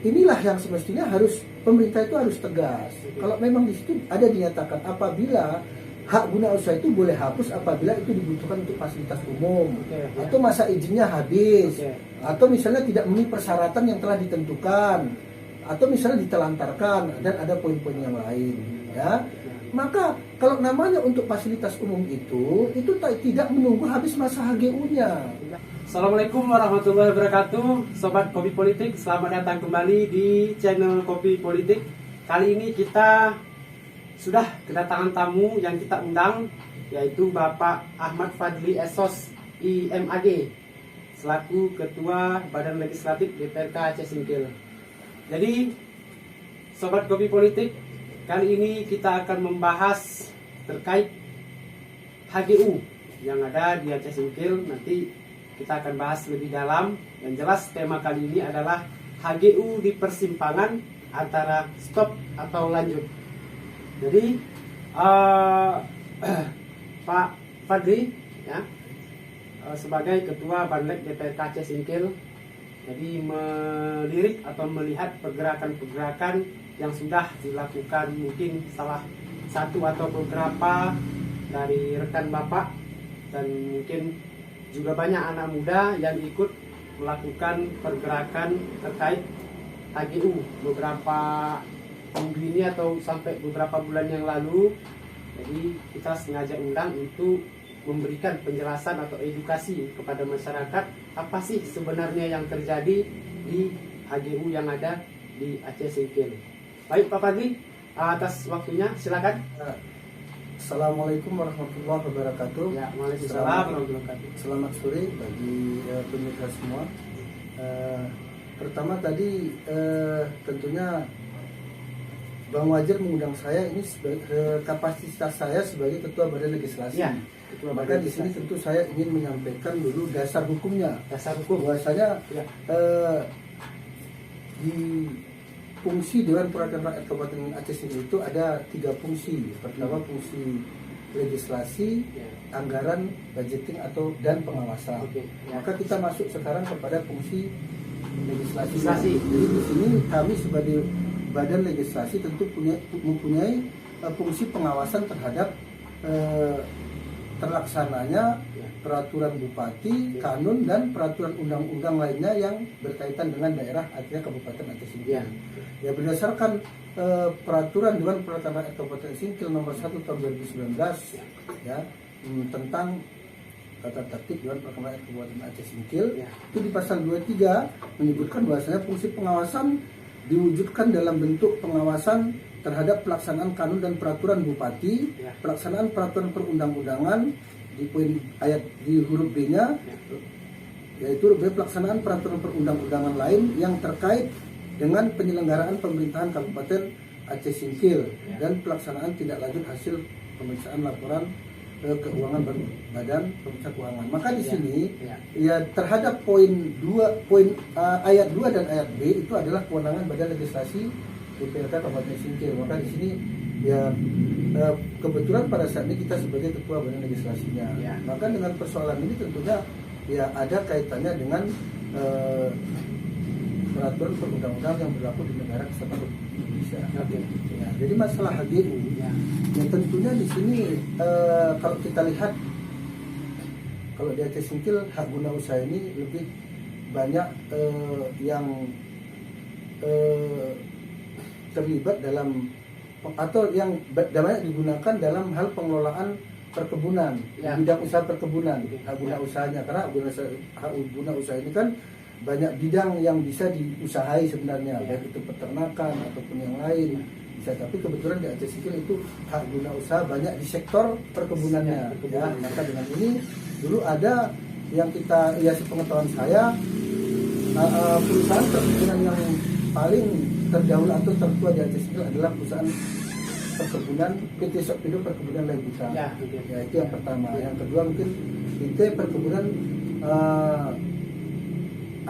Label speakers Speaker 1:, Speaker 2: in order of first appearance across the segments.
Speaker 1: inilah yang semestinya harus pemerintah itu harus tegas. Kalau memang di situ ada dinyatakan apabila hak guna usaha itu boleh hapus apabila itu dibutuhkan untuk fasilitas umum, atau masa izinnya habis, atau misalnya tidak memenuhi persyaratan yang telah ditentukan, atau misalnya ditelantarkan, dan ada poin-poin yang lain, ya. Maka kalau namanya untuk fasilitas umum itu tidak menunggu habis masa HGU-nya.
Speaker 2: Assalamualaikum warahmatullahi wabarakatuh, Sobat Kopi Politik. Selamat datang kembali di channel Kopi Politik. Kali ini kita sudah kedatangan tamu yang kita undang, yaitu Bapak Ahmad Fadli Esos IMAG, selaku Ketua Badan Legislatif DPRK Aceh Singkil. Jadi, Sobat Kopi Politik, kali ini kita akan membahas terkait HGU yang ada di Aceh Singkil. Nanti kita akan bahas lebih dalam. Yang jelas tema kali ini adalah HGU di persimpangan antara stop atau lanjut. Jadi Pak Fadli ya, sebagai Ketua Banlek DPRK Aceh Singkil, jadi melirik atau melihat pergerakan-pergerakan yang sudah dilakukan, mungkin salah satu atau beberapa dari rekan Bapak, dan mungkin juga banyak anak muda yang ikut melakukan pergerakan terkait HGU beberapa minggu ini atau sampai beberapa bulan yang lalu. Jadi kita sengaja undang untuk memberikan penjelasan atau edukasi kepada masyarakat apa sih sebenarnya yang terjadi di HGU yang ada di Aceh Singkil. Baik Pak Fadli, atas waktunya silakan.
Speaker 1: Assalamualaikum warahmatullahi wabarakatuh.
Speaker 2: Ya, waalaikumsalam warahmatullahi wabarakatuh.
Speaker 1: Selamat sore bagi pemirsa semua. Pertama tadi tentunya Bang Wajar mengundang saya ini sebagai kapasitas saya sebagai Ketua Badan Legislasi.
Speaker 2: Ya,
Speaker 1: maka di sini tentu saya ingin menyampaikan dulu dasar hukumnya.
Speaker 2: Dasar hukum.
Speaker 1: Bahwasanya
Speaker 2: Ya.
Speaker 1: Di fungsi Dewan Perwakilan Rakyat Kabupaten Aceh Singkil itu ada 3 fungsi. Pertama fungsi legislasi, anggaran, budgeting dan pengawasan.
Speaker 2: Ya.
Speaker 1: Maka kita masuk sekarang kepada fungsi legislasi.
Speaker 2: Legislasi.
Speaker 1: Jadi di sini kami sebagai Badan Legislasi tentu mempunyai fungsi pengawasan terhadap terlaksananya peraturan bupati, kanun, dan peraturan undang-undang lainnya yang berkaitan dengan daerah, artinya Kabupaten Aceh Singkil. Ya, berdasarkan peraturan Dewan Perwakilan Rakyat Kabupaten Singkil nomor 1 tahun 2019 ya, tentang tata tertib Dewan Perwakilan Rakyat Kabupaten Aceh Singkil, itu di pasal 23 menyebutkan bahwasanya fungsi pengawasan diwujudkan dalam bentuk pengawasan terhadap pelaksanaan kanun dan peraturan bupati, pelaksanaan peraturan perundang-undangan di poin ayat di huruf B-nya, yaitu pelaksanaan peraturan perundang-undangan lain yang terkait dengan penyelenggaraan pemerintahan Kabupaten Aceh Singkil dan pelaksanaan tindak lanjut hasil pemeriksaan laporan keuangan Badan Pemeriksa Keuangan. Maka di sini ya terhadap ayat 2 dan ayat B itu adalah kewenangan Badan Legislasi DPRK Kabupaten Singkil. Maka di sini ya kebetulan pada saat ini kita sebagai Ketua Badan Legislasinya. Maka dengan persoalan ini tentunya ya ada kaitannya dengan peraturan perundang-undang yang berlaku di negara kesatuan Republik Indonesia. Ya, jadi masalah HGU ya tentunya di sini kalau kita lihat, kalau di Aceh Singkil hak guna usaha ini lebih banyak yang terlibat dalam atau yang banyak digunakan dalam hal pengelolaan perkebunan, bidang usaha perkebunan, hak guna usahanya. Karena hak guna usaha ini kan banyak bidang yang bisa diusahai sebenarnya, baik itu peternakan ataupun yang lain bisa. Tapi kebetulan di Aceh Singkil itu hak guna usaha banyak di sektor perkebunannya. Ya, maka dengan ini dulu ada yang kita, ya sepengetahuan saya, perusahaan perkebunan yang paling terdahulu atau tertua di Aceh Singkil adalah perusahaan perkebunan PT Sokpido Perkebunan Lebuta. Ya, itu yang pertama. Yang kedua mungkin PT Perkebunan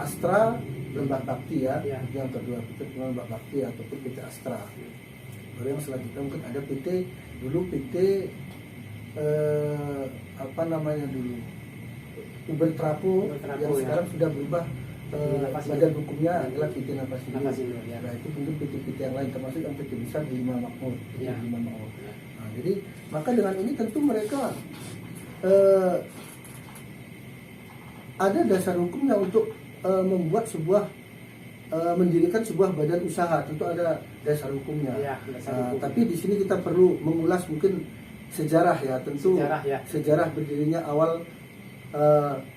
Speaker 1: Astra Lembah Bakti ya. Yang kedua PT Lembah Bakti ataupun PT Astra. Baru yang selanjutnya mungkin ada PT apa namanya dulu, Uber Trapo yang sekarang sudah berubah badan hukumnya adalah PT Nafasindo.
Speaker 2: Nafasindo, ya.
Speaker 1: Nah, itu tentu PT-PT yang lain termasuk yang PT besar di Lima Makmur.
Speaker 2: Ya.
Speaker 1: Lima Makmur. Nah, jadi maka dengan ini tentu mereka ada dasar hukumnya untuk membuat sebuah mendirikan sebuah badan usaha, tentu ada dasar hukumnya.
Speaker 2: Ya, dasar hukum.
Speaker 1: Tapi di sini kita perlu mengulas mungkin sejarah ya, tentu sejarah berdirinya awal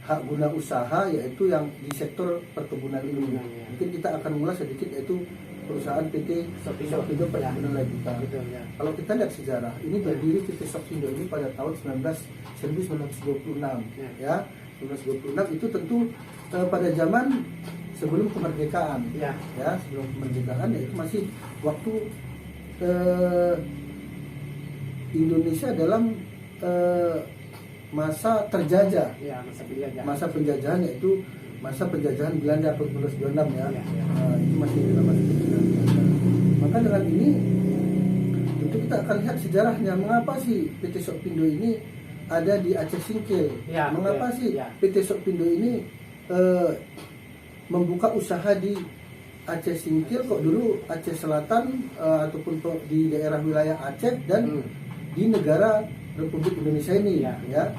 Speaker 1: hak guna usaha yaitu yang di sektor perkebunan ini.
Speaker 2: Ya.
Speaker 1: Mungkin kita akan mengulas sedikit yaitu perusahaan PT Sopindo Perkebunan Lanjutan.
Speaker 2: Ya.
Speaker 1: Kalau kita lihat sejarah, ini berdiri PT Sopindo ini pada tahun 1926 ya. 1926 itu tentu pada zaman sebelum kemerdekaan.
Speaker 2: Ya,
Speaker 1: Sebelum kemerdekaan yaitu masih waktu Indonesia dalam masa terjajah.
Speaker 2: Ya,
Speaker 1: Masa penjajahan yaitu masa penjajahan Belanda 1426 ya. Itu masih dalam masa penjajahan Belanda. Maka dengan ini tentu kita akan lihat sejarahnya, mengapa sih PT Sopindo ini ada di Aceh Singkil. Mengapa sih PT Sopindo ini membuka usaha di Aceh Singkil, kok dulu Aceh Selatan ataupun di daerah wilayah Aceh dan di negara Republik Indonesia ini ya.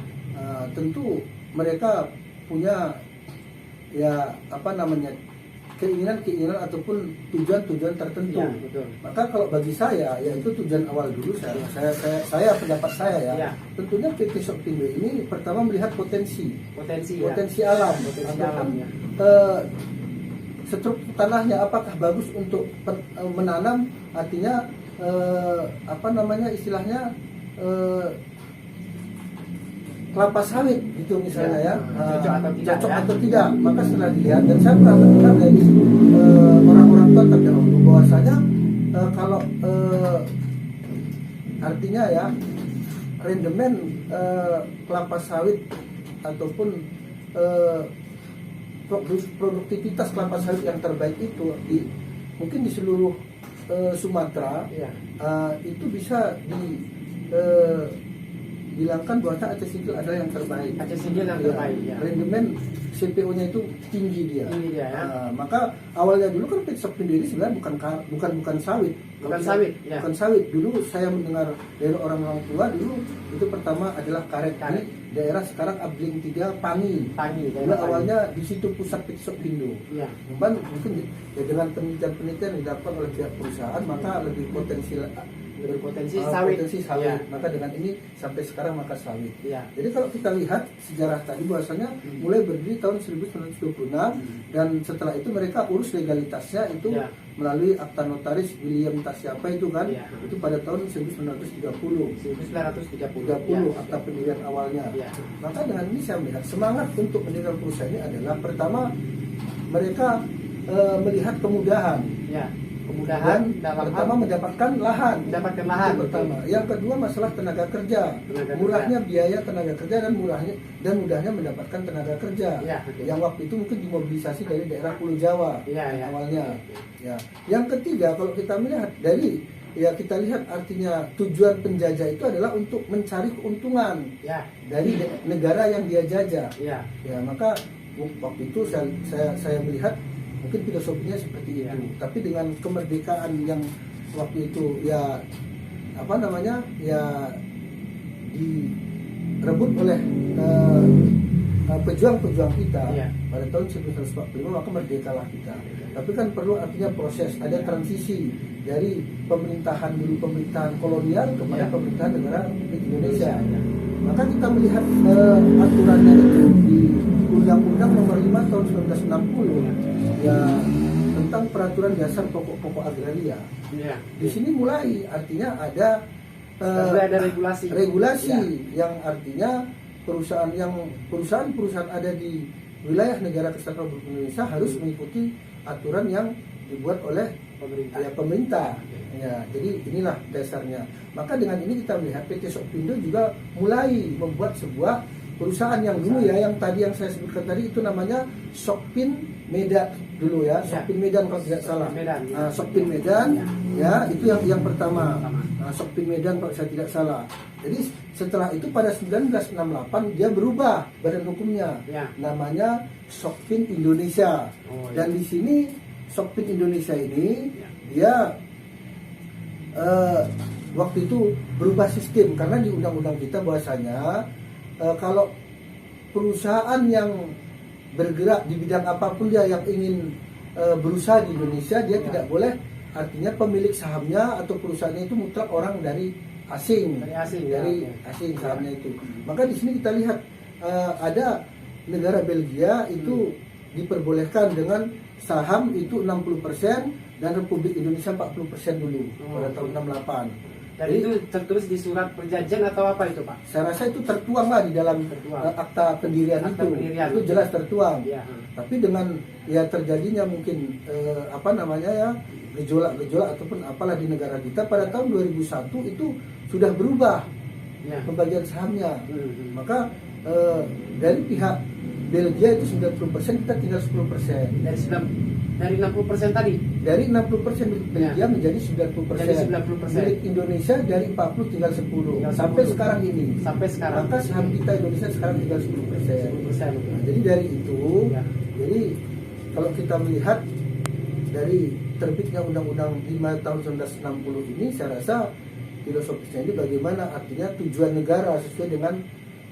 Speaker 1: Tentu mereka punya keinginan ataupun tujuan tertentu.
Speaker 2: Ya, betul.
Speaker 1: Maka kalau bagi saya itu tujuan awal dulu saya pendapat saya ya. Tentunya PT Sopindo ini pertama melihat potensi alam
Speaker 2: ya.
Speaker 1: Struktur tanahnya apakah bagus untuk menanam, artinya istilahnya kelapa sawit gitu misalnya cocok atau tidak. Maka setelah dilihat, dan saya pernah mendengar dari orang-orang tua terdahulu bahwasanya kalau artinya ya rendemen kelapa sawit ataupun produktivitas kelapa sawit yang terbaik itu mungkin di seluruh Sumatera itu bisa dibilangkan bahwa Aceh Singkil adalah yang terbaik.
Speaker 2: Aceh Singkil yang terbaik. Ya.
Speaker 1: Rendemen CPO-nya itu tinggi dia. Maka awalnya dulu kan PT Sopindo ini sebenarnya bukan sawit.
Speaker 2: Bukan sawit.
Speaker 1: Bukan sawit. Dulu saya mendengar dari orang-orang tua dulu itu pertama adalah karet. Di daerah sekarang Abling 3 Pangi. Dulu awalnya di situ pusat PT Sopindo. Cuman mungkin dengan penelitian yang dilakukan oleh pihak perusahaan maka lebih berpotensi sawit. Maka dengan ini sampai sekarang maka sawit. Jadi kalau kita lihat sejarah tadi bahwasanya mulai berdiri tahun 1926 dan setelah itu mereka urus legalitasnya itu melalui akta notaris William Tasyapa itu kan itu pada tahun 1930 akta pendirian awalnya. Maka dengan ini saya melihat semangat untuk mendirikan perusahaan ini adalah pertama mereka melihat kemudahan dalam pertama mendapatkan lahan. Itu pertama. Yang kedua masalah tenaga kerja. Murahnya biaya tenaga kerja dan mudahnya mendapatkan tenaga kerja. Yang waktu itu mungkin dimobilisasi dari daerah Pulau Jawa awalnya. Yang ketiga kalau kita melihat kita lihat artinya tujuan penjajah itu adalah untuk mencari keuntungan dari negara yang dia jajah. Maka waktu itu saya melihat mungkin filosofinya seperti itu. Tapi dengan kemerdekaan yang waktu itu direbut oleh pejuang-pejuang kita pada tahun 1945 maka merdekalah kita. Tapi kan perlu artinya proses, ada transisi dari pemerintahan kolonial kepada pemerintahan negara Republik Indonesia. Maka kita melihat aturannya itu di Undang-Undang Nomor 5 tahun 1960 tentang peraturan dasar pokok-pokok agraria. Di sini mulai artinya ada regulasi yang artinya perusahaan ada di wilayah negara kesatuan Republik Indonesia harus mengikuti aturan yang dibuat oleh pemerintah. Jadi inilah dasarnya. Maka dengan ini kita melihat PT Sopindo juga mulai membuat sebuah perusahaan yang dulu yang tadi yang saya sebutkan tadi itu namanya Sopin Medan dulu ya, Sokpin Medan kalau tidak salah.
Speaker 2: Medan.
Speaker 1: Nah, Sokpin Medan ya itu yang pertama. Nah, Sokpin Medan kalau saya tidak salah. Jadi setelah itu pada 1968 dia berubah badan hukumnya,
Speaker 2: Ya.
Speaker 1: namanya Sokpin Indonesia.
Speaker 2: Oh, ya.
Speaker 1: Dan di sini Sokpin Indonesia ini
Speaker 2: Ya.
Speaker 1: dia waktu itu berubah sistem karena di undang-undang kita bahwasanya kalau perusahaan yang bergerak di bidang apapun dia yang ingin berusaha di Indonesia dia
Speaker 2: Ya.
Speaker 1: tidak boleh, artinya pemilik sahamnya atau perusahaannya itu mutlak orang dari asing,
Speaker 2: Dari asing, ya,
Speaker 1: dari
Speaker 2: oke.
Speaker 1: asing sahamnya itu. Maka di sini kita lihat ada negara Belgia itu diperbolehkan dengan saham itu 60% dan Republik Indonesia 40% dulu pada tahun 68.
Speaker 2: Dan itu tertulis di surat perjanjian atau apa itu, Pak?
Speaker 1: Saya rasa itu tertuang lah di dalam
Speaker 2: Tertuang.
Speaker 1: akta pendirian
Speaker 2: Akta
Speaker 1: itu.
Speaker 2: pendirian.
Speaker 1: Itu jelas tertuang.
Speaker 2: Ya.
Speaker 1: Tapi dengan ya terjadinya mungkin apa namanya ya gejolak-gejolak ataupun apalah di negara kita pada tahun 2001 itu sudah berubah
Speaker 2: Ya.
Speaker 1: pembagian sahamnya.
Speaker 2: Hmm.
Speaker 1: Maka dari pihak Belgia itu 90%, kita tinggal 10%.
Speaker 2: Dari 60% tadi.
Speaker 1: Dari 60% milik Belgia menjadi 90%.
Speaker 2: Jadi 90%.
Speaker 1: Milik Indonesia dari 40 tinggal 10.
Speaker 2: Tinggal
Speaker 1: Sampai
Speaker 2: 10.
Speaker 1: sekarang ini.
Speaker 2: Sampai sekarang.
Speaker 1: Maka saham kita Indonesia sekarang tinggal 10%.
Speaker 2: 10%.
Speaker 1: Nah, jadi dari itu,
Speaker 2: Ya.
Speaker 1: jadi kalau kita melihat dari terbitnya Undang-Undang 5 tahun 1960 ini, saya rasa filosofisnya ini bagaimana, artinya tujuan negara sesuai dengan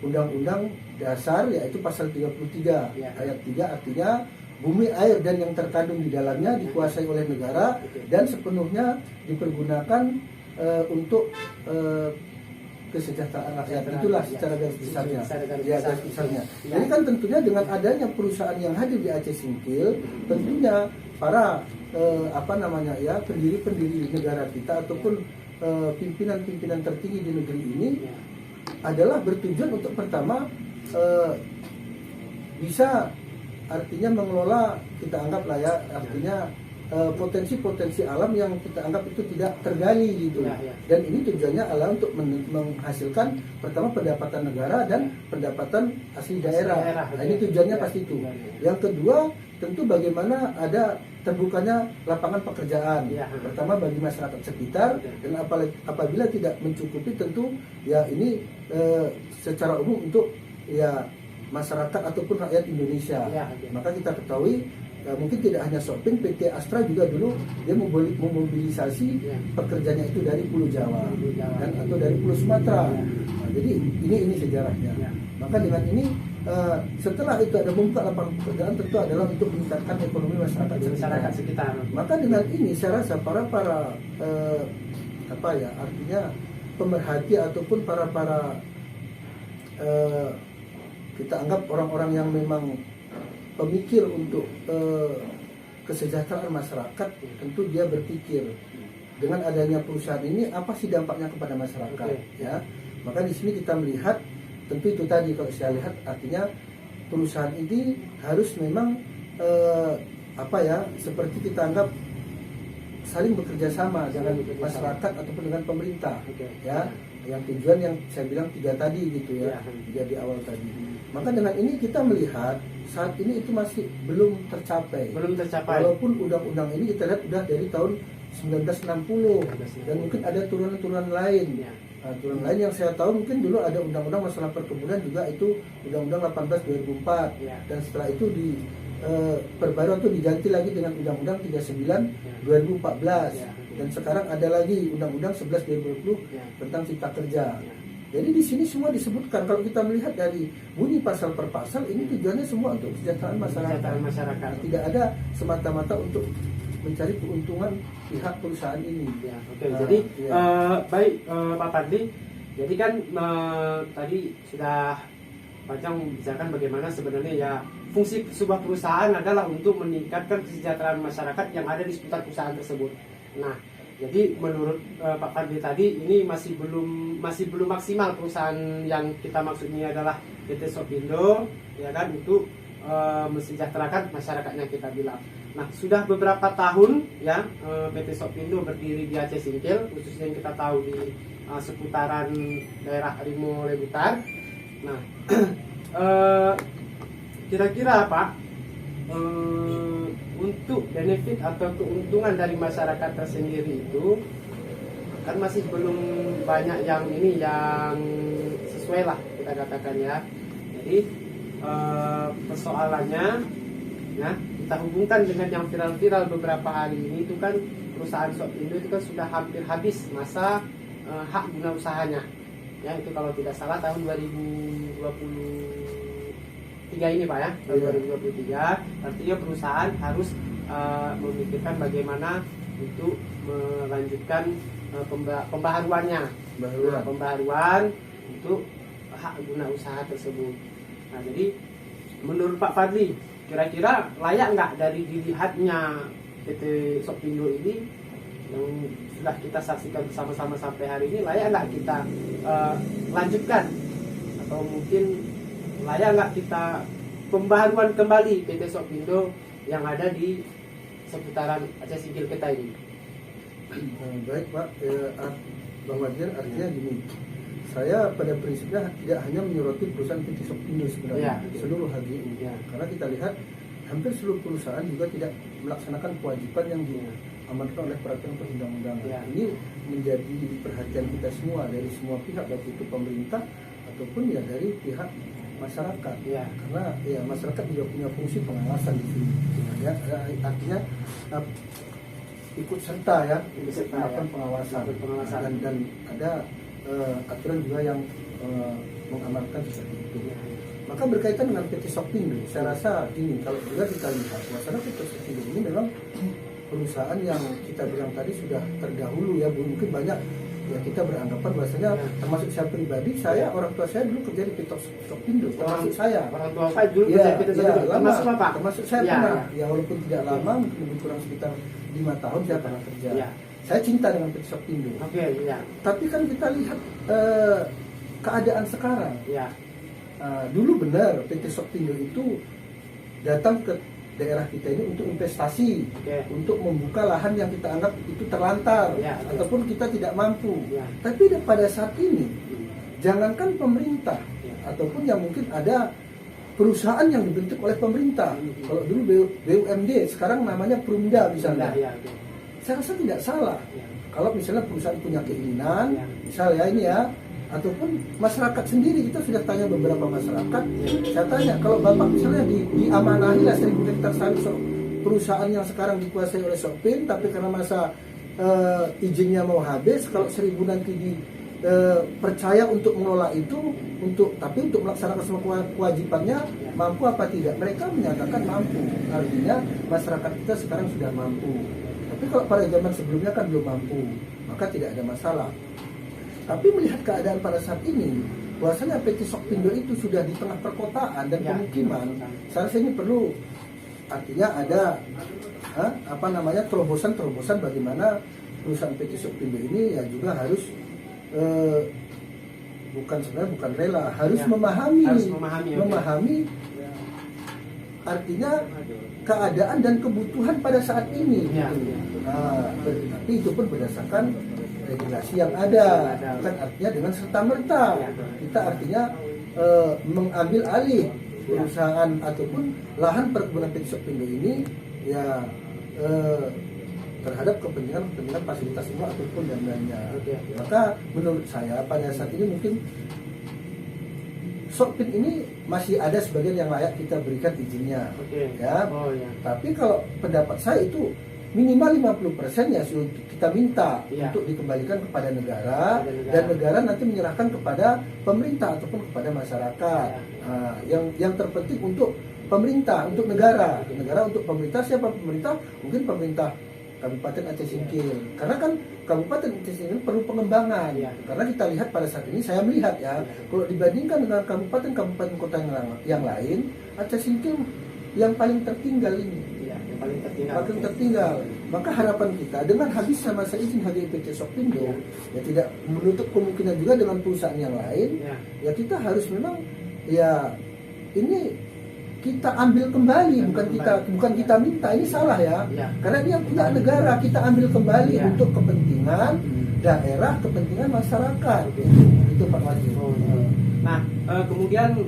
Speaker 1: Undang-Undang Dasar yaitu pasal 33
Speaker 2: Ya.
Speaker 1: ayat 3, artinya bumi, air dan yang terkandung di dalamnya dikuasai oleh negara
Speaker 2: Oke.
Speaker 1: dan sepenuhnya dipergunakan untuk kesejahteraan rakyat. Itulah
Speaker 2: Ya.
Speaker 1: secara garis besarnya.
Speaker 2: Secara garis
Speaker 1: Ya,
Speaker 2: besar.
Speaker 1: garis besarnya.
Speaker 2: Ya.
Speaker 1: Jadi kan tentunya dengan adanya perusahaan yang hadir di Aceh Singkil, tentunya para apa namanya ya pendiri-pendiri negara kita ataupun pimpinan-pimpinan tertinggi di negeri ini
Speaker 2: Ya.
Speaker 1: adalah bertujuan untuk pertama bisa artinya mengelola, kita anggaplah ya, artinya potensi-potensi alam yang kita anggap itu tidak tergali gitu.
Speaker 2: Ya, ya.
Speaker 1: Dan ini tujuannya adalah untuk menghasilkan pertama pendapatan negara dan pendapatan asli daerah. Nah, ini tujuannya
Speaker 2: Ya,
Speaker 1: pasti itu.
Speaker 2: ya, ya.
Speaker 1: Yang kedua tentu bagaimana ada terbukanya lapangan pekerjaan.
Speaker 2: Ya.
Speaker 1: Pertama bagi masyarakat sekitar,
Speaker 2: Ya.
Speaker 1: dan apabila tidak mencukupi tentu ya ini secara umum untuk ya masyarakat ataupun rakyat Indonesia.
Speaker 2: Ya, ya.
Speaker 1: Maka kita ketahui mungkin tidak hanya Sokpin, PT Astra juga dulu dia memobilisasi
Speaker 2: Ya.
Speaker 1: pekerjanya itu dari Pulau Jawa,
Speaker 2: Pulau Jawa.
Speaker 1: dan atau dari Pulau Sumatera.
Speaker 2: Ya.
Speaker 1: Nah, jadi ini sejarahnya.
Speaker 2: Ya.
Speaker 1: Maka dengan ini setelah itu ada membuka lapangan pekerjaan tentu adalah untuk meningkatkan ekonomi masyarakat
Speaker 2: Masyarakat sekitar.
Speaker 1: Maka dengan ini saya rasa para apa ya artinya pemerhati ataupun para kita anggap orang-orang yang memang pemikir untuk kesejahteraan masyarakat, tentu dia berpikir dengan adanya perusahaan ini apa sih dampaknya kepada masyarakat.
Speaker 2: Oke.
Speaker 1: Ya, maka di sini kita melihat tentu itu tadi kalau saya lihat artinya perusahaan ini harus memang apa ya seperti kita anggap saling bekerja sama dengan masyarakat ataupun dengan pemerintah.
Speaker 2: Oke.
Speaker 1: Ya, yang tujuan yang saya bilang 3 tadi gitu ya,
Speaker 2: Ya.
Speaker 1: 3 di awal tadi. Maka dengan ini kita melihat saat ini itu masih belum tercapai.
Speaker 2: Belum tercapai.
Speaker 1: Walaupun undang-undang ini kita lihat udah dari tahun 1960 dan mungkin ada turunan-turunan lain.
Speaker 2: Ya.
Speaker 1: Nah, turunan lain yang saya tahu mungkin dulu ada undang-undang masalah perkebunan juga itu Undang-Undang 18 2004
Speaker 2: Ya.
Speaker 1: dan setelah itu di perbaruan itu diganti lagi dengan Undang-Undang 39 2014
Speaker 2: Ya.
Speaker 1: dan sekarang ada lagi Undang-Undang 11 2020
Speaker 2: Ya.
Speaker 1: tentang Cipta Kerja.
Speaker 2: Ya.
Speaker 1: Jadi di sini semua disebutkan. Kalau kita melihat dari bunyi pasal per pasal ini tujuannya semua untuk kesejahteraan masyarakat.
Speaker 2: Kesejahteraan masyarakat.
Speaker 1: Tidak ada semata-mata untuk mencari keuntungan pihak perusahaan ini.
Speaker 2: Ya, oke.
Speaker 1: Nah,
Speaker 2: Jadi
Speaker 1: ya.
Speaker 2: baik Pak Fadli. Jadi kan tadi sudah panjang membicarakan bagaimana sebenarnya ya fungsi sebuah perusahaan adalah untuk meningkatkan kesejahteraan masyarakat yang ada di sekitar perusahaan tersebut. Nah, jadi menurut Pak Fadli tadi ini masih belum maksimal perusahaan yang kita maksudnya adalah PT Sopindo ya kan untuk mensejahterakan masyarakatnya kita bilang. Nah, sudah beberapa tahun ya PT Sopindo berdiri di Aceh Singkil, khususnya yang kita tahu di seputaran daerah Rimo Lebutar. Nah, kira-kira Pak untuk benefit atau keuntungan dari masyarakat tersendiri itu kan masih belum banyak yang ini yang sesuai lah kita katakan ya. Jadi persoalannya ya, kita hubungkan dengan yang viral-viral beberapa hari ini itu kan perusahaan Shopee itu kan sudah hampir habis masa hak guna usahanya ya, itu kalau tidak salah tahun 2023 ini Pak ya, tahun 2023. Artinya perusahaan harus memikirkan bagaimana untuk melanjutkan pembaharuannya, pembaharuan untuk hak guna usaha tersebut. Nah, jadi menurut Pak Fadli, kira-kira layak nggak dari dilihatnya PT Shopee ini yang sudah kita saksikan bersama-sama sampai hari ini, layak nggak kita lanjutkan, atau mungkin layak nggak kita pembaharuan kembali PT Shopee yang ada di seputaran Aceh Singkil kita ini?
Speaker 1: Baik Pak, Bang Wadir, artinya gini, saya pada prinsipnya tidak hanya menyoroti perusahaan PT Shopee sebenarnya, seluruh HGU, karena kita lihat hampir seluruh perusahaan juga tidak melaksanakan kewajiban yang diamanatkan oleh peraturan perundang-undangan. Ini menjadi perhatian kita semua, dari semua pihak, baik itu pemerintah ataupun ya dari pihak masyarakat. Karena ya masyarakat juga punya fungsi pengawasan di sini. Ya, artinya ikut serta ya, melakukan pengawasan. Dan ada aturan juga yang mengamalkan seperti itu. Maka berkaitan dengan PT Shopee, saya rasa ini kalau juga kita lihat bahwa PT Shopee ini memang perusahaan yang kita bilang tadi sudah terdahulu ya, mungkin banyak ya kita beranggapan bahwasanya termasuk saya pribadi, saya orang tua saya dulu kerja di PT Shopee, termasuk saya.
Speaker 2: Orang tua saya dulu kerja di PT Shopee, termasuk Bapak?
Speaker 1: Termasuk saya pernah, ya walaupun tidak lama, mungkin lebih kurang sekitar 5 tahun saya pernah kerja. Saya cinta dengan PT Shopee. Tapi kan kita lihat keadaan sekarang. Dulu benar PT Shopee itu datang ke daerah kita ini untuk investasi, untuk membuka lahan yang kita anggap itu terlantar, ataupun kita tidak mampu. Tapi pada saat ini, jangankan pemerintah, ataupun yang mungkin ada perusahaan yang dibentuk oleh pemerintah. Kalau dulu BUMD, sekarang namanya Perumda misalnya. Saya rasa tidak salah. Kalau misalnya perusahaan punya keinginan, misalnya ini ya, ataupun masyarakat sendiri, kita sudah tanya beberapa masyarakat, saya tanya, kalau Bapak misalnya diamanahi lah 1000 hektar sawit perusahaan yang sekarang dikuasai oleh Shopee, tapi karena masa izinnya mau habis, kalau 1000 nanti percaya untuk mengelola itu, tapi untuk melaksanakan semua kewajibannya, mampu apa tidak? Mereka menyatakan mampu, artinya masyarakat kita sekarang sudah mampu. Tapi kalau pada zaman sebelumnya kan belum mampu, maka tidak ada masalah. Tapi melihat keadaan pada saat ini, bahwasanya PT Shopee itu sudah di tengah perkotaan dan pemukiman, saya rasa ini perlu, artinya ada terobosan bagaimana perusahaan PT Shopee ini ya juga harus bukan rela, harus memahami artinya keadaan dan kebutuhan pada saat ini. Tapi itu pun berdasarkan regulasi yang ada, bukan artinya dengan serta-merta kita artinya mengambil alih perusahaan ataupun lahan perkebunan PT Shopee ini ya terhadap kepentingan fasilitas umum ataupun dan lainnya. Maka menurut saya pada saat ini mungkin Shopee ini masih ada sebagian yang layak kita berikan izinnya, Tapi kalau pendapat saya itu minimal 50% ya kita minta untuk dikembalikan kepada negara, dan negara nanti menyerahkan kepada pemerintah ataupun kepada masyarakat. Yang terpenting untuk pemerintah, untuk negara untuk pemerintah. Siapa pemerintah? Mungkin pemerintah Kabupaten Aceh Singkil, karena kan Kabupaten Aceh Singkil perlu pengembangan. Karena kita lihat pada saat ini, saya melihat kalau dibandingkan dengan kabupaten kota yang lain, Aceh Singkil yang paling tertinggal ini. Paling tertinggal. Maka harapan kita dengan habisnya masa izin HGI PT Shopee ya tidak menutup kemungkinan juga dengan perusahaan yang lain. Ya kita harus memang ya ini kita ambil kembali, bukan kita minta, ini salah ya. Karena ini yang punya negara, kita ambil kembali untuk kepentingan daerah, kepentingan masyarakat. Itu Pak Wajib.
Speaker 2: Nah, kemudian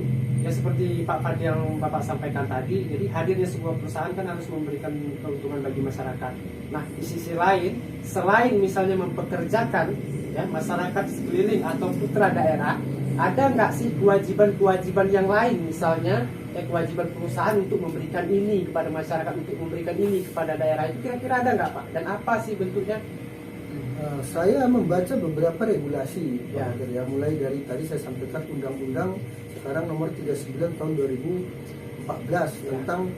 Speaker 2: Ya seperti Pak Fadil yang Bapak sampaikan tadi, jadi hadirnya sebuah perusahaan kan harus memberikan keuntungan bagi masyarakat. Nah, di sisi lain, selain misalnya mempekerjakan ya masyarakat sekeliling atau putra daerah, ada nggak sih kewajiban-kewajiban yang lain, misalnya kewajiban perusahaan untuk memberikan ini kepada masyarakat, untuk memberikan ini kepada daerah, itu kira-kira ada nggak Pak? Dan apa sih bentuknya?
Speaker 1: Saya membaca beberapa regulasi,
Speaker 2: Ya.
Speaker 1: ya, mulai dari tadi saya sampaikan undang-undang sekarang nomor 39 tahun 2014 tentang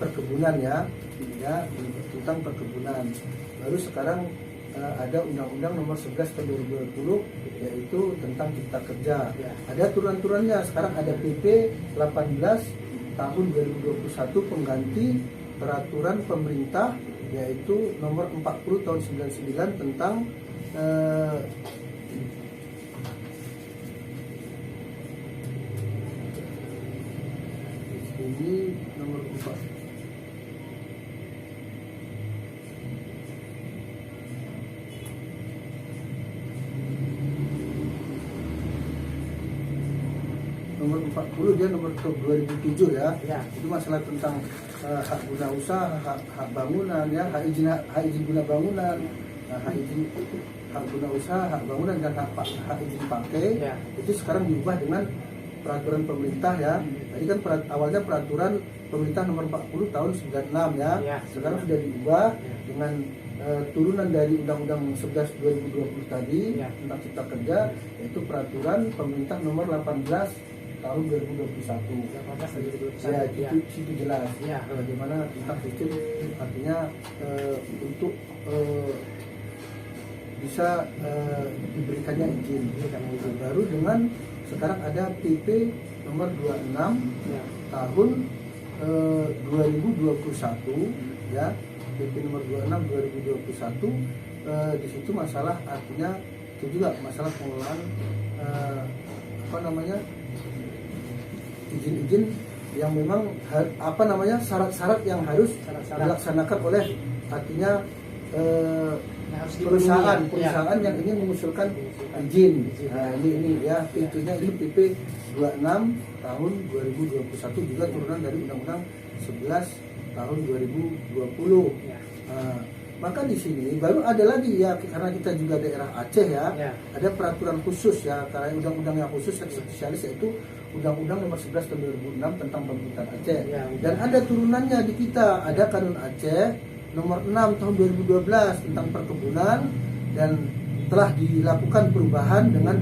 Speaker 1: perkebunan ya, tentang perkebunan. Lalu sekarang ada undang-undang nomor 11 tahun 2020 yaitu tentang cipta kerja.
Speaker 2: Ya.
Speaker 1: Ada turun-turunnya, sekarang ada PP 18 tahun 2021 pengganti peraturan pemerintah yaitu nomor 40 tahun 99 tentang ini nomor 4 nomor 40 dia nomor 2007 ya.
Speaker 2: Ya.
Speaker 1: Itu masalah tentang hak guna usaha, hak bangunan ya, hak izin guna bangunan, hak guna usaha, hak bangunan dan hak izin pakai.
Speaker 2: Ya.
Speaker 1: Itu sekarang diubah dengan peraturan pemerintah ya. Tadi kan awalnya peraturan pemerintah nomor 40 tahun 96 ya.
Speaker 2: Ya.
Speaker 1: Sekarang sudah diubah
Speaker 2: Ya.
Speaker 1: dengan turunan dari Undang-Undang 11 2020 tadi
Speaker 2: Ya.
Speaker 1: tentang cipta kerja, yaitu peraturan pemerintah nomor 18 tahun 2021. Ya, itu jelas.
Speaker 2: Ya.
Speaker 1: Bagaimana tentang sistem, artinya untuk bisa diberikannya izin. Baru dengan sekarang ada PP nomor 26
Speaker 2: Ya.
Speaker 1: tahun 2021 ya, PP nomor 26 2021. Di situ masalah, artinya itu juga masalah pengelolaan izin-izin yang memang syarat-syarat yang harus dilaksanakan oleh, artinya
Speaker 2: Harus
Speaker 1: perusahaan
Speaker 2: dipenuhi, ya.
Speaker 1: yang ingin mengusulkan izin. Nah, ini ya, itunya ini PP 26 tahun 2021 juga turunan dari Undang-Undang 11 tahun 2020.
Speaker 2: Ya.
Speaker 1: Nah, maka di sini baru ada lagi ya, karena kita juga daerah Aceh ya,
Speaker 2: Ya.
Speaker 1: ada peraturan khusus ya, karena undang-undang yang khusus yang spesialis yaitu Undang-Undang nomor 11 tahun 2006 tentang pemerintahan Aceh.
Speaker 2: Ya,
Speaker 1: Dan ada turunannya di kita, ada Kanun Aceh nomor 6 tahun 2012 tentang perkebunan, dan telah dilakukan perubahan dengan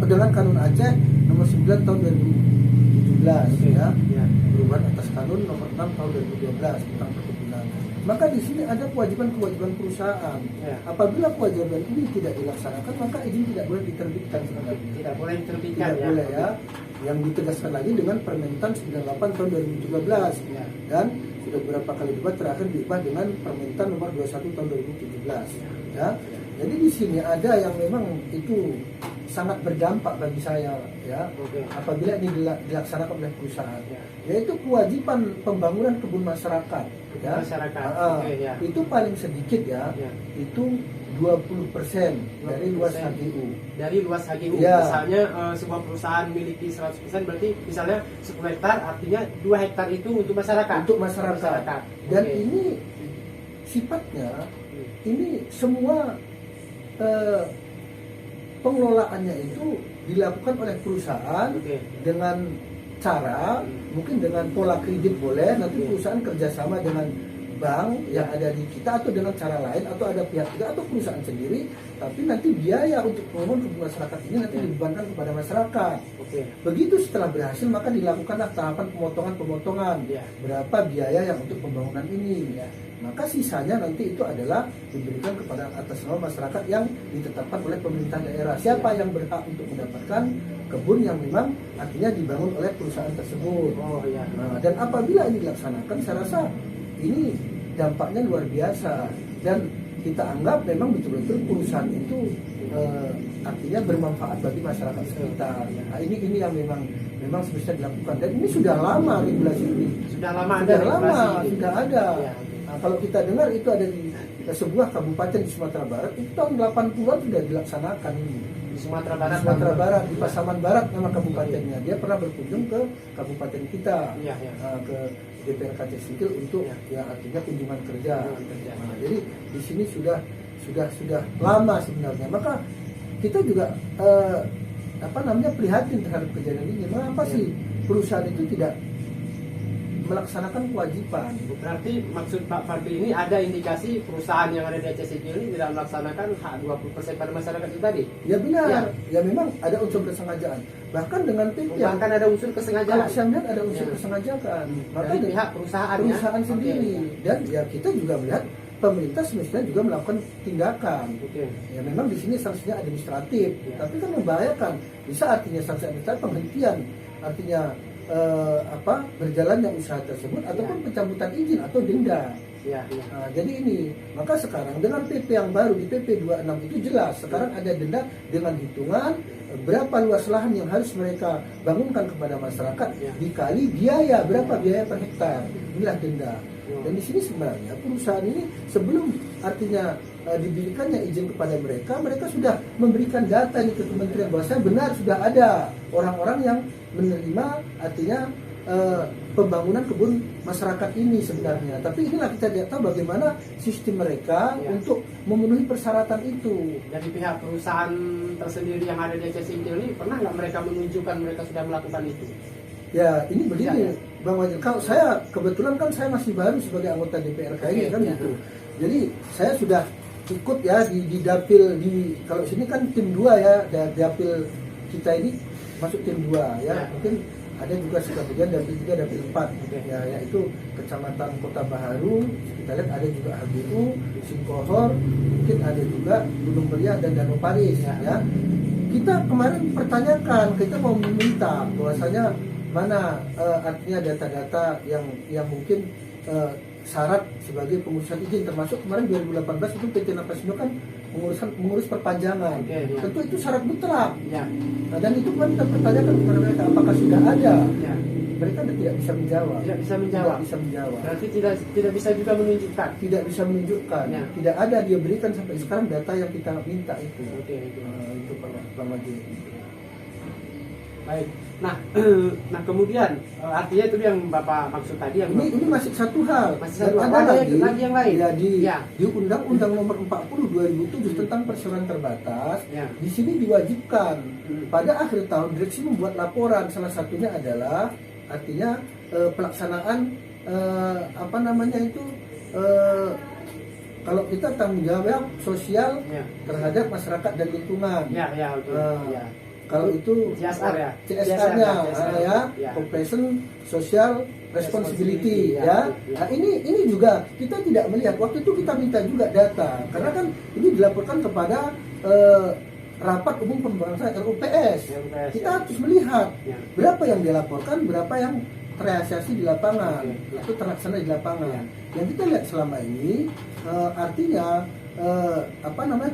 Speaker 1: dengan Kanun Aceh nomor 9 tahun 2017 ya.
Speaker 2: Ya.
Speaker 1: Perubahan atas Kanun nomor 6 tahun 2012 tentang perkebunan. Maka di sini ada kewajiban-kewajiban perusahaan.
Speaker 2: Ya.
Speaker 1: Apabila kewajiban ini tidak dilaksanakan, maka izin tidak boleh diterbitkan sebenarnya.
Speaker 2: Tidak boleh diterbitkan,
Speaker 1: Tidak boleh ya. Yang ditegaskan lagi dengan Permentan 98 tahun 2013
Speaker 2: Ya.
Speaker 1: dan sudah beberapa kali diubah, terakhir diubah dengan Permentan nomor 21 tahun 2017 ya. Jadi di sini ada yang memang itu sangat berdampak bagi saya ya,
Speaker 2: Oke.
Speaker 1: apabila ini dilaksanakan oleh perusahaan,
Speaker 2: Ya.
Speaker 1: yaitu kewajiban pembangunan kebun masyarakat ya.
Speaker 2: Masyarakat. Oke, ya.
Speaker 1: Itu paling sedikit ya,
Speaker 2: Ya.
Speaker 1: itu 20% dari luas
Speaker 2: 20%.
Speaker 1: HGU.
Speaker 2: Dari luas HGU.
Speaker 1: Ya.
Speaker 2: Misalnya sebuah perusahaan memiliki 100%, berarti misalnya 10 hektar, artinya 2 hektar itu untuk masyarakat.
Speaker 1: Untuk masyarakat. Dan
Speaker 2: Oke.
Speaker 1: ini sifatnya, ini semua pengelolaannya itu dilakukan oleh perusahaan
Speaker 2: Oke.
Speaker 1: dengan cara, mungkin dengan pola kredit boleh, nanti
Speaker 2: Oke.
Speaker 1: perusahaan kerjasama dengan bank yang ada di kita, atau dengan cara lain, atau ada pihak ketiga atau perusahaan sendiri, tapi nanti biaya untuk pengelolaan kebun masyarakat ini nanti dibebankan kepada masyarakat.
Speaker 2: Oke.
Speaker 1: Begitu setelah berhasil, maka dilakukanlah tahapan pemotongan
Speaker 2: Ya.
Speaker 1: berapa biaya yang untuk pembangunan ini ya. Maka sisanya nanti itu adalah diberikan kepada atas nama masyarakat yang ditetapkan oleh pemerintah daerah. Siapa yang berhak untuk mendapatkan kebun yang memang artinya dibangun oleh perusahaan tersebut.
Speaker 2: Oh ya.
Speaker 1: Nah, dan apabila ini dilaksanakan, saya rasa ini dampaknya luar biasa, dan kita anggap memang betul-betul perusahaan itu artinya bermanfaat bagi masyarakat sekitar. Nah, ini yang memang semestinya dilakukan, dan ini sudah lama regulasi ini.
Speaker 2: Sudah lama
Speaker 1: Sudah
Speaker 2: ada
Speaker 1: lama,
Speaker 2: regulasi ini.
Speaker 1: sudah ada.
Speaker 2: Ya.
Speaker 1: Nah, kalau kita dengar itu ada di sebuah kabupaten di Sumatera Barat itu tahun 80-an sudah dilaksanakan ini.
Speaker 2: Di Sumatera Barat.
Speaker 1: Di Sumatera Barat, di Pasaman Barat nama kabupatennya. Dia pernah berkunjung ke kabupaten kita,
Speaker 2: Iya, iya.
Speaker 1: ke DPRKC Singkil untuk ya artinya kunjungan kerja. Nah, jadi di sini sudah lama sebenarnya. Maka kita juga prihatin terhadap kejadian ini. Mengapa sih perusahaan itu tidak melaksanakan kewajiban?
Speaker 2: Berarti maksud Pak Fadli ini ada indikasi perusahaan yang ada di Aceh Singkil ini tidak melaksanakan hak 20% pada masyarakat itu tadi?
Speaker 1: Ya benar, ya memang ada unsur kesengajaan. Bahkan dengan PP yang
Speaker 2: Bahkan ada unsur kesengajaan.
Speaker 1: kalau saya melihat ada unsur kesengajaan. Maka
Speaker 2: dari pihak perusahaan
Speaker 1: sendiri. Dan ya kita juga melihat pemerintah semestinya juga melakukan tindakan.
Speaker 2: Oke.
Speaker 1: Ya memang di sini sanksinya administratif, tapi kan membahayakan. Bisa artinya sanksi administratif penghentian, artinya berjalannya usaha tersebut ataupun pencabutan izin atau denda.
Speaker 2: Ya.
Speaker 1: Nah, jadi ini, maka sekarang dengan PP yang baru di PP 26 itu jelas sekarang ada denda dengan hitungan berapa luas lahan yang harus mereka bangunkan kepada masyarakat dikali biaya berapa biaya per hektar. Inilah denda. Dan di sini sebenarnya perusahaan ini sebelum artinya diberikannya izin kepada mereka sudah memberikan data ini ke kementerian bahwa benar sudah ada orang-orang yang menerima artinya pembangunan kebun masyarakat ini sebenarnya. Tapi inilah kita tidak tahu bagaimana sistem mereka untuk memenuhi persyaratan itu.
Speaker 2: Dari pihak perusahaan tersendiri yang ada di Aceh Singkil ini pernah nggak mereka menunjukkan mereka sudah melakukan itu?
Speaker 1: Ya ini begini, Bang Wajil. Kalau saya kebetulan kan saya masih baru sebagai anggota DPRK ini kan gitu. Jadi saya sudah ikut ya di dapil kalau sini kan tim 2 ya, dapil kita ini masuk tim 2 ya. Mungkin ada juga sebagian dapil 3, dapil 4 ya, yaitu Kecamatan Kota Baharu, kita lihat ada juga HBU, Singkohor, mungkin ada juga Gunung Meriah dan Danau Paris ya. Kita kemarin pertanyakan, kita mau meminta bahwasanya mana artinya data-data yang mungkin syarat sebagai pengurusan izin, termasuk kemarin 2018 itu PT Napasindo kan mengurus perpanjangan. Tentu itu syarat mutlak. Nah, dan itu kan kita pertanyakan kepada mereka apakah sudah ada. Mereka tidak bisa menjawab.
Speaker 2: Tidak bisa menjawab. Berarti tidak bisa juga menunjukkan.
Speaker 1: Tidak bisa menunjukkan. Tidak ada dia berikan sampai sekarang data yang kita minta itu. Itu Bang Wajib.
Speaker 2: Baik. Nah kemudian artinya itu yang Bapak maksud tadi yang
Speaker 1: ini masih satu hal.
Speaker 2: Ada lagi yang lain.
Speaker 1: Ya, di Undang-Undang Nomor 40 2007 tentang perseroan terbatas, di sini diwajibkan pada akhir tahun direksi membuat laporan. Salah satunya adalah artinya pelaksanaan kalau kita tanggung jawab sosial terhadap masyarakat dan lingkungan. Kalau itu CSR-nya Corporation Social Responsibility ya. Nah, ini juga kita tidak melihat. Waktu itu kita minta juga data karena kan ini dilaporkan kepada Rapat Umum Pembahasan RUPS. Kita harus melihat berapa yang dilaporkan, berapa yang terrealisasi di lapangan, itu terlaksana di lapangan. Yang kita lihat selama ini artinya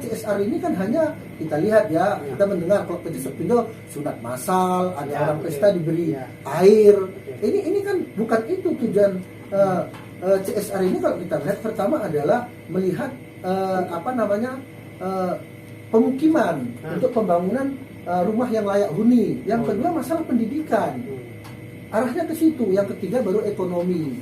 Speaker 1: CSR ini kan hanya kita lihat ya, kita mendengar kalau PT Sepindo sunat massal, ada orang pesta diberi air. Ini kan bukan itu tujuan CSR ini. Kalau kita lihat pertama adalah melihat pemukiman untuk pembangunan rumah yang layak huni. Yang kedua masalah pendidikan. Arahnya ke situ. Yang ketiga baru ekonomi.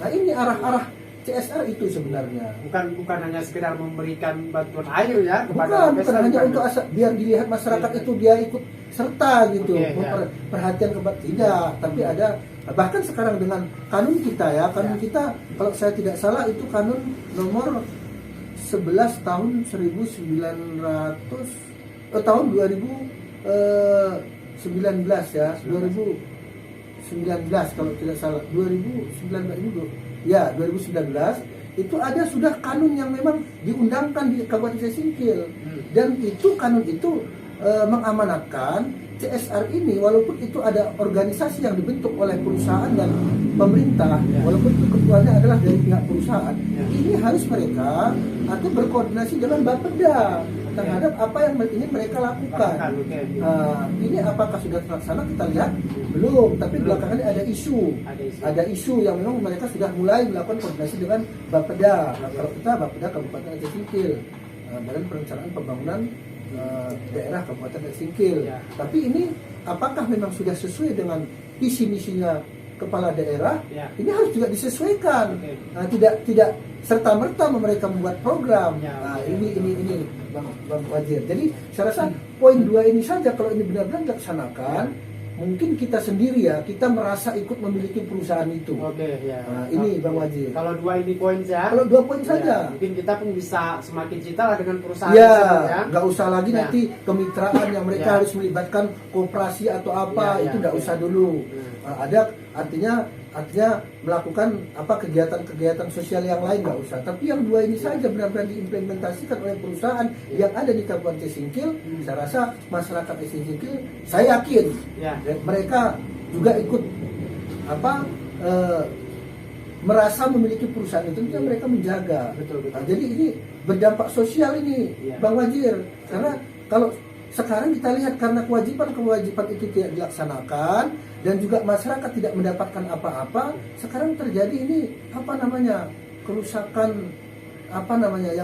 Speaker 1: Nah, ini arah-arah CSR itu sebenarnya.
Speaker 2: Bukan hanya sekedar memberikan bantuan air ya kepada
Speaker 1: bukan hanya untuk biar dilihat masyarakat itu dia ikut serta gitu, perhatian kepada tidak, tapi ada bahkan sekarang dengan kanun kita ya, kita kalau saya tidak salah itu kanun nomor 11 tahun 2019 ya, 2019 kalau tidak salah, 2019 itu ada sudah kanun yang memang diundangkan di Kabupaten Singkil, dan itu kanun itu mengamanatkan CSR ini walaupun itu ada organisasi yang dibentuk oleh perusahaan dan pemerintah, walaupun itu ketuanya adalah dari pihak perusahaan, ini harus mereka atau berkoordinasi dengan Bapeda terhadap apa yang ingin mereka lakukan. Ini apakah sudah terlaksana kita lihat belum, tapi belakangan ini ada isu yang memang mereka sudah mulai melakukan koordinasi dengan Bapeda. Kalau kita Bapeda Kabupaten Aceh Singkil, Badan Perencanaan Pembangunan Daerah Kabupaten Aceh Singkil. Tapi ini apakah memang sudah sesuai dengan visi misinya kepala daerah? Ini harus juga disesuaikan. Tidak serta merta mereka membuat program. Ini Bang Wazir. Jadi saya rasa poin 2 ini saja kalau ini benar-benar dilaksanakan, mungkin kita sendiri kita merasa ikut memiliki perusahaan itu. Ini Bang Wazir.
Speaker 2: Kalau 2 ini poin saja.
Speaker 1: Kalau 2 poin saja.
Speaker 2: Mungkin kita pun bisa semakin cinta lah dengan perusahaan tersebut.
Speaker 1: Nggak usah lagi nanti kemitraan yang mereka harus melibatkan koperasi atau apa, itu nggak usah dulu. Ada artinya melakukan kegiatan-kegiatan sosial yang lain nggak usah. Tapi yang 2 ini saja benar-benar diimplementasikan oleh perusahaan yang ada di Kabupaten Aceh Singkil. Saya rasa masyarakat Aceh Singkil, saya yakin mereka juga ikut merasa memiliki perusahaan itu, mereka menjaga.
Speaker 2: Betul.
Speaker 1: Jadi ini berdampak sosial ini, Bang Wazir. Karena kalau sekarang kita lihat karena kewajiban itu tidak dilaksanakan dan juga masyarakat tidak mendapatkan apa-apa, sekarang terjadi ini kerusakan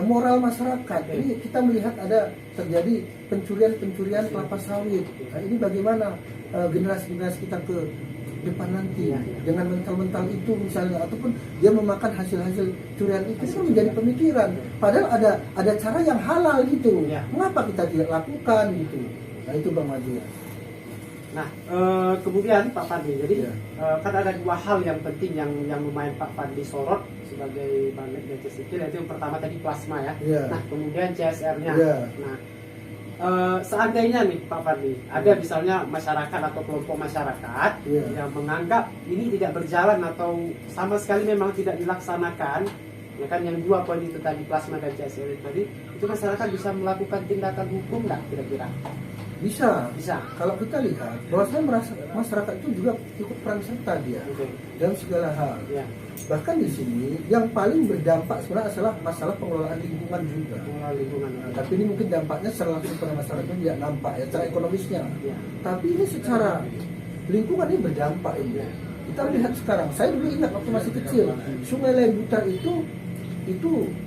Speaker 1: moral masyarakat. Ini kita melihat ada terjadi pencurian kelapa sawit. Nah, ini bagaimana generasi kita ke depan nanti dengan mental itu misalnya, ataupun dia memakan hasil curian itu kan menjadi pemikiran. Padahal ada cara yang halal gitu. Mengapa kita tidak lakukan gitu? Nah itu Bang Wazir.
Speaker 2: Nah, kemudian Pak Fadli, jadi kan ada 2 hal yang penting yang lumayan Pak Fadli sorot sebagai Banlek Aceh Singkil, yaitu yang pertama tadi plasma Nah, kemudian CSR-nya. Nah, seandainya nih Pak Fadli, ada misalnya masyarakat atau kelompok masyarakat yang menganggap ini tidak berjalan atau sama sekali memang tidak dilaksanakan, ya kan, yang 2 poin itu tadi, plasma dan CSR itu tadi, itu masyarakat bisa melakukan tindakan hukum nggak kira-kira?
Speaker 1: Bisa. Kalau kita lihat bahwasanya masyarakat itu juga ikut peran serta dia dalam segala hal. Bahkan di sini yang paling berdampak sebenarnya adalah masalah pengelolaan lingkungan juga. Tapi ini mungkin dampaknya secara langsung pada masyarakat tidak nampak secara ekonomisnya. Tapi ini secara lingkungan ini berdampak ini. Kita lihat sekarang. Saya dulu ingat waktu masih kecil, Sungai Lembutar itu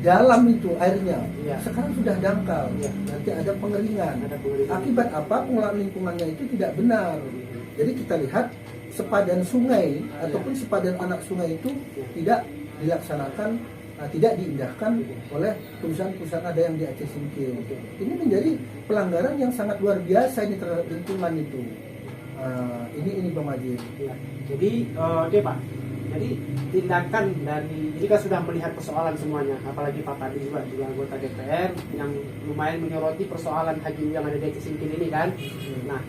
Speaker 1: dalam itu airnya. Sekarang sudah dangkal. Nanti ada pengeringan. Akibat apa? Pengelolaan lingkungannya itu tidak benar. Jadi kita lihat sepadan sungai ataupun sepadan anak sungai itu tidak dilaksanakan, tidak diindahkan oleh perusahaan-perusahaan ada yang di Aceh Singkil. Ini menjadi pelanggaran yang sangat luar biasa ini terhadap lingkungan itu. Ini Bang Wazir.
Speaker 2: Jadi oke Pak. Jadi tindakan dari, jadi kan sudah melihat persoalan semuanya, apalagi Pak Fadli juga anggota DPR yang lumayan menyoroti persoalan HGU yang ada di Aceh Singkil ini kan. Nah,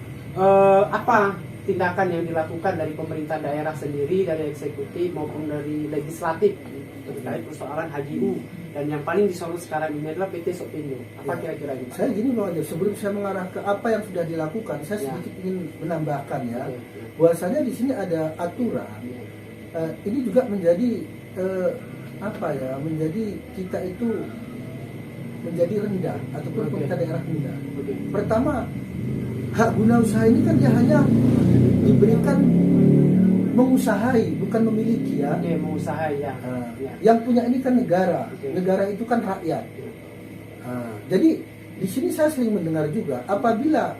Speaker 2: apa tindakan yang dilakukan dari pemerintah daerah sendiri, dari eksekutif maupun dari legislatif terkait persoalan HGU, dan yang paling disorot sekarang ini adalah PT Sopindo. Apa kira-kira ini?
Speaker 1: Saya gini Bang Wazir, sebelum saya mengarah ke apa yang sudah dilakukan, saya sedikit ingin menambahkan bahwasanya di sini ada aturan. Ini juga menjadi menjadi kita itu menjadi rendah ataupun pemerintah daerah rendah. Pertama, hak guna usaha ini kan dia hanya diberikan mengusahai, bukan memiliki
Speaker 2: mengusahai
Speaker 1: Yang punya ini kan negara. Negara itu kan rakyat. Jadi di sini saya sering mendengar juga, apabila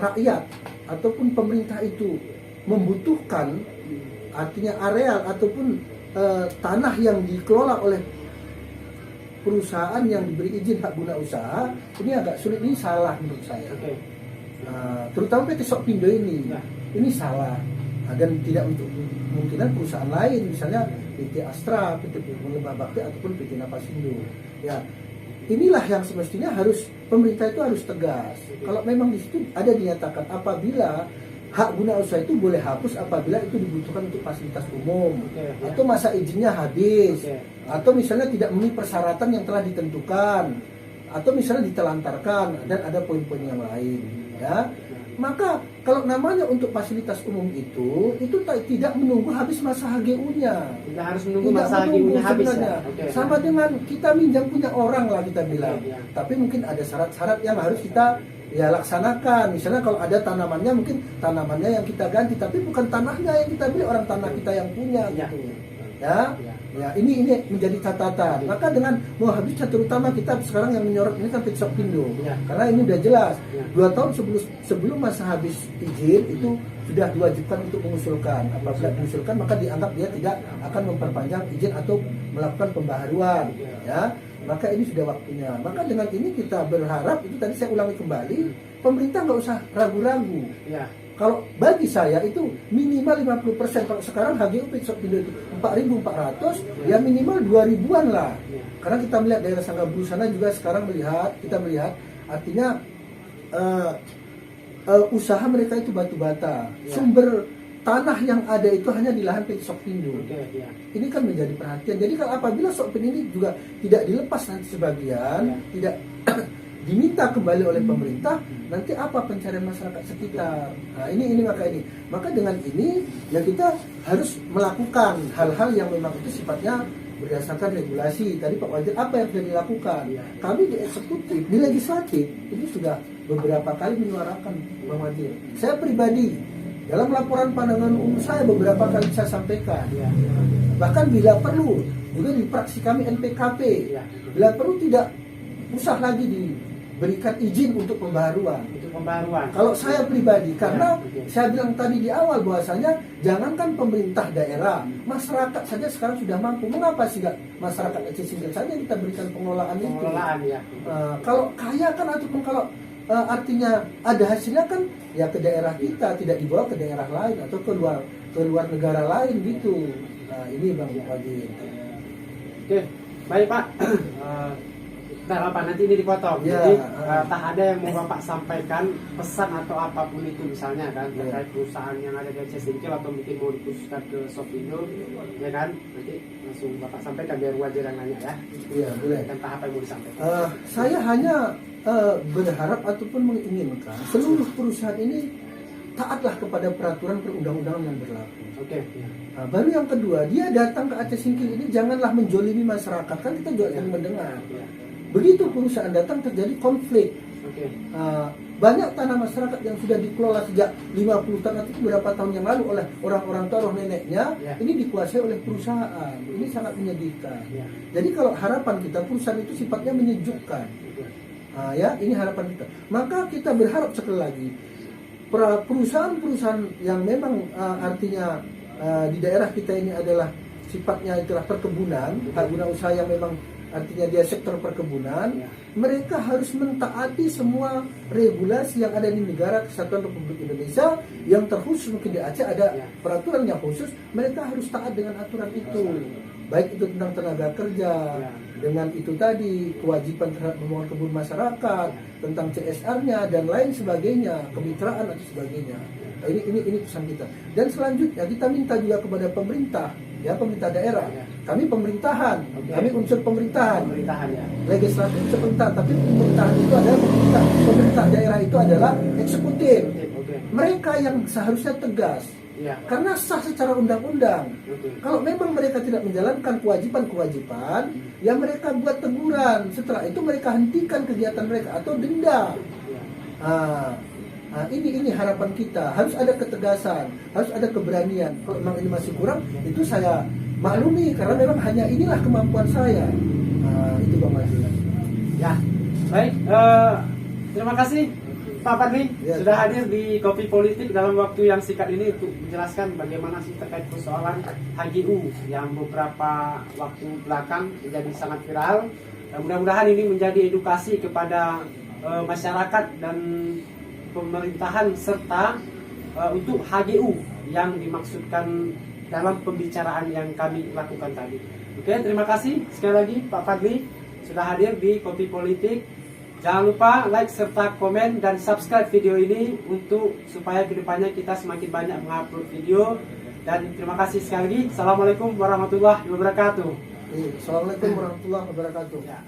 Speaker 1: rakyat ataupun pemerintah itu membutuhkan, artinya areal ataupun tanah yang dikelola oleh perusahaan yang diberi izin hak guna usaha, ini agak sulit. Ini salah menurut saya. Terutama PT Sopindo ini salah, dan tidak untuk kemungkinan perusahaan lain, misalnya PT Astra, PT Lembah Bakti ataupun PT Napasindo. Inilah yang semestinya pemerintah itu harus tegas. Kalau memang di situ ada dinyatakan apabila hak guna usaha itu boleh hapus apabila itu dibutuhkan untuk fasilitas umum, atau masa izinnya habis, atau misalnya tidak memenuhi persyaratan yang telah ditentukan, atau misalnya ditelantarkan, dan ada poin-poin yang lain. Maka kalau namanya untuk fasilitas umum itu tidak menunggu habis masa HGU-nya.
Speaker 2: Tidak harus menunggu
Speaker 1: Tidak
Speaker 2: masa
Speaker 1: menunggu
Speaker 2: HGU-nya habis ya.
Speaker 1: sebenarnya.
Speaker 2: Oke.
Speaker 1: Sama dengan kita minjam punya orang lah kita bilang.
Speaker 2: Oke, ya.
Speaker 1: Tapi mungkin ada syarat-syarat yang harus kita ya laksanakan. Misalnya kalau ada tanamannya, mungkin tanamannya yang kita ganti, tapi bukan tanahnya yang kita beli, orang tanah kita yang punya
Speaker 2: Ya.
Speaker 1: gitu. Ya, ini menjadi catatan. Maka dengan menghabiskan, terutama kita sekarang yang menyorot ini kan Pitsok Pindo.
Speaker 2: Ya.
Speaker 1: Karena ini udah jelas.
Speaker 2: Ya.
Speaker 1: 2 tahun sebelum masa habis izin itu sudah diwajibkan untuk mengusulkan. Apabila mengusulkan maka dianggap dia tidak akan memperpanjang izin atau melakukan pembaharuan. Ya, maka ini sudah waktunya. Maka dengan ini kita berharap, itu tadi saya ulangi kembali, pemerintah nggak usah ragu-ragu.
Speaker 2: Ya.
Speaker 1: Kalau bagi saya itu minimal 50%. Kalau sekarang HGU Pitsok Pindo itu 4.400, ya minimal 2.000-an lah.
Speaker 2: Ya.
Speaker 1: Karena kita melihat daerah Sanggabulu sana juga sekarang kita melihat artinya usaha mereka itu batu bata.
Speaker 2: Ya.
Speaker 1: Sumber tanah yang ada itu hanya di lahan Pitsok Pindo.
Speaker 2: Oke, ya.
Speaker 1: Ini kan menjadi perhatian. Jadi kalau apabila Sokpin ini juga tidak dilepas nanti sebagian, tidak diminta kembali oleh pemerintah, nanti apa pencarian masyarakat sekitar? Nah, ini maka dengan ini ya kita harus melakukan hal-hal yang memang itu sifatnya berdasarkan regulasi. Tadi Pak Wajid, apa yang sudah dilakukan? Kami di eksekutif, di legislatif itu sudah beberapa kali menyuarakan, Pak Wajid. Saya pribadi dalam laporan pandangan umum saya beberapa kali saya sampaikan. Bahkan bila perlu juga di fraksi kami NPKP, bila perlu tidak usah lagi diberikan izin untuk pembaharuan. Kalau saya pribadi, karena saya bilang tadi di awal bahwasanya jangankan pemerintah daerah, masyarakat saja sekarang sudah mampu. Mengapa sih nggak masyarakat Aceh Singkil saja kita berikan pengelolaan itu? Kalau kaya kan ataupun kalau artinya ada hasilnya kan ya ke daerah kita, tidak dibawa ke daerah lain atau ke luar negara lain gitu. Nah, ini Bang Wajid.
Speaker 2: Oke, baik Pak. Apa nanti ini dipotong.
Speaker 1: Ya,
Speaker 2: Jadi tak ada yang mau Bapak sampaikan pesan atau apapun itu misalnya kan terkait perusahaan yang ada di Aceh Singkil atau mungkin mau dikhususkan ke Sopindo, ya kan? Nanti langsung Bapak sampaikan biar wajar yang nanya ya.
Speaker 1: Iya, boleh.
Speaker 2: Dan apa yang mau disampaikan?
Speaker 1: Saya hanya berharap ataupun menginginkan seluruh perusahaan ini taatlah kepada peraturan perundang-undangan yang berlaku.
Speaker 2: Oke. Ya.
Speaker 1: Nah, baru yang kedua, dia datang ke Aceh Singkil ini janganlah menjolimi masyarakat, kan kita juga sering mendengar.
Speaker 2: Ya.
Speaker 1: Begitu perusahaan datang terjadi konflik.
Speaker 2: Oke.
Speaker 1: Banyak tanah masyarakat yang sudah dikelola sejak 50 tahun atau beberapa tahun yang lalu oleh orang-orang tua roh neneknya, ini dikuasai oleh perusahaan. Ini sangat menyedihkan. Jadi kalau harapan kita, perusahaan itu sifatnya menyejukkan. Ya, ini harapan kita. Maka kita berharap sekali lagi perusahaan-perusahaan yang memang artinya di daerah kita ini adalah sifatnya itulah perkebunan, hak guna usaha yang memang artinya dia sektor perkebunan, mereka harus mentaati semua regulasi yang ada di negara Kesatuan Republik Indonesia. Yang terkhusus mungkin di Aceh ada peraturan yang khusus, mereka harus taat dengan aturan itu. Baik itu tentang tenaga kerja, dengan itu tadi kewajiban terhadap membangun kebun masyarakat, tentang CSR-nya dan lain sebagainya, kemitraan atau sebagainya. Nah, ini pesan kita. Dan selanjutnya kita minta juga kepada pemerintah, ya pemerintah daerah. Kami pemerintahan, kami unsur pemerintahan. Legislatif sebentar, tapi pemerintahan itu adalah pemerintah daerah itu adalah eksekutif. Mereka yang seharusnya tegas. Karena sah secara undang-undang. Kalau memang mereka tidak menjalankan kewajiban-kewajiban, ya mereka buat teguran. Setelah itu mereka hentikan kegiatan mereka atau denda. Ini harapan kita. Harus ada ketegasan, harus ada keberanian. Kalau memang ini masih kurang, itu saya maklumi karena memang hanya inilah kemampuan saya. Itu Bang Wajid.
Speaker 2: Ya, baik. Terima kasih Pak Fadli sudah hadir di Kopi Politik dalam waktu yang singkat ini untuk menjelaskan bagaimana sih terkait persoalan HGU yang beberapa waktu belakang menjadi sangat viral. Mudah-mudahan ini menjadi edukasi kepada masyarakat dan pemerintahan serta untuk HGU yang dimaksudkan dalam pembicaraan yang kami lakukan tadi. Oke, terima kasih sekali lagi Pak Fadli sudah hadir di Kopi Politik. Jangan lupa like serta komen dan subscribe video ini untuk supaya kedepannya kita semakin banyak mengupload video. Dan terima kasih sekali lagi. Assalamualaikum warahmatullahi wabarakatuh.
Speaker 1: Assalamualaikum warahmatullahi wabarakatuh.
Speaker 2: Ya.